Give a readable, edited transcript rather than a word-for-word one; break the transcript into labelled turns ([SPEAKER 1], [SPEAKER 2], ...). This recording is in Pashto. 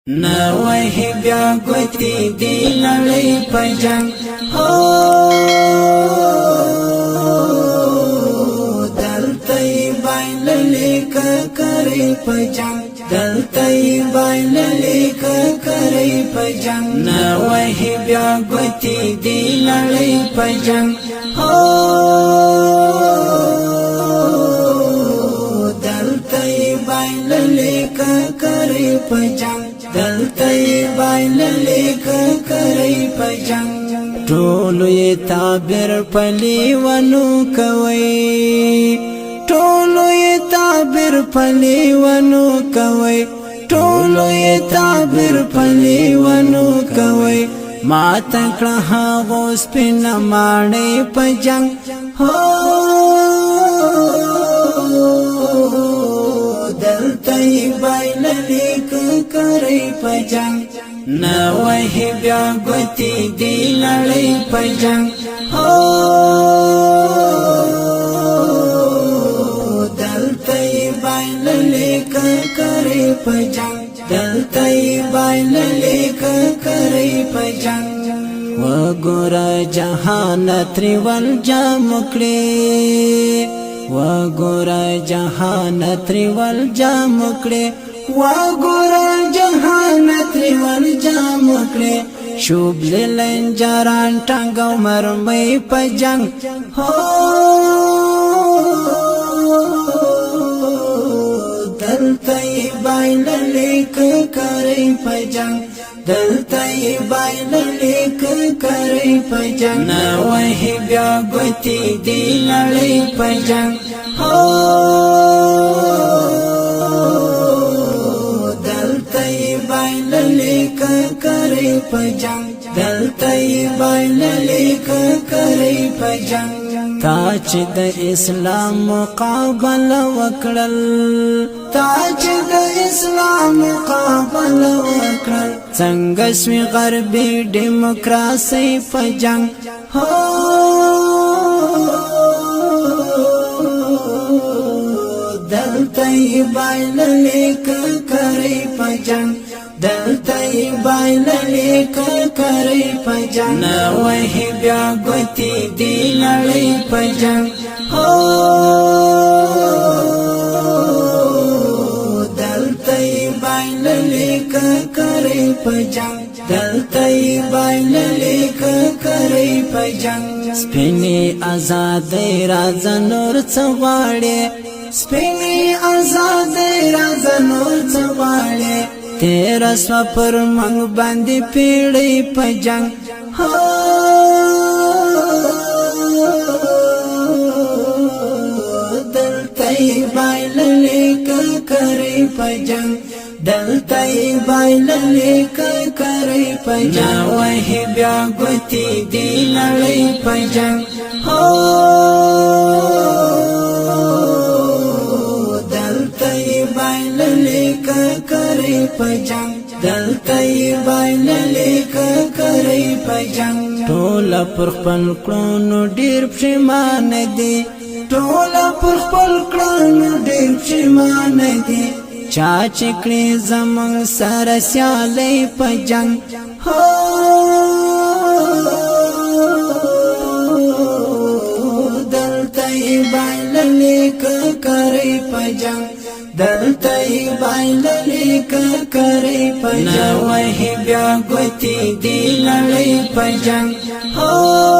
[SPEAKER 1] نوای بیا گوتی دی لړۍ په جنگ هو دلته بایللې ککرې په جنگ دلته بایللې ککرې په جنگ نوای بیا گوتی دی لړۍ په جنگ هو دلته بایللې ککرې په جنگ دلته بایللې ککرې په جنگ ټول یې تعبیر پلی ونو کوي ټول یې تعبیر پلی ونو کوي ټول یې تعبیر پلی ونو کوي ما تکړه هغه سپین ماڼۍ په جنگ هو دلته بایللې ککرې په جنگ نوای بیا گوتی دی لړۍ په جنگ هو دلته بایللې ککرې په جنگ دلته بایللې ککرې په جنگ وګوره جهان تریول جام کړې وګوره جهان تریول جام کړې وګوره جهان تریول جام کړې شوبل لنجران ټنګو مرمۍ په جنگ هو دلته بایللې ککرې په جنگ دلته بایللې ککرې په جنگ نوای بیا گوتی دی لړۍ په جنگ هو دلته بایللې ککرې په جنگ دلته بایللې ککرې په جنگ تا چې د اسلام مقابله وکړل تا چې د اسلام مقابله وکړل څنګه سوی غربي دیموکراسي په جنگ هو دلته بایللې ککرې په جنگ دلته بایللې ککرې په جنگ نوای بیا گوتی دی لړۍ په جنگ هو دلته بایللې ککرې په جنگ دلته بایللې ککرې په جنگ سپینې آزادۍ راځه نور څه غواړې سپینې آزادۍ راځه نور څه غواړې تیرا سوا پر منگ باندې پیړۍ په جنگ هو دلته بایللې ککرې په جنگ دلته بایللې ککرې په جنگ نوای بیا گوتی دی لړۍ په جنگ هو دلته بایللې ککرې په جنگ دلته بایللې ککرې په جنگ ټول پر خپل کړنو ډېر پښیمانه دي ټول پر خپل کړنو ډېر پښیمانه دي چا چې کړې زموږ سره سیالۍ په جنگ هو دلته بایللې ککرې په جنگ دلته بایللې ککرې په جنگ نوای بیا گوتی دی لړۍ په جنگ هو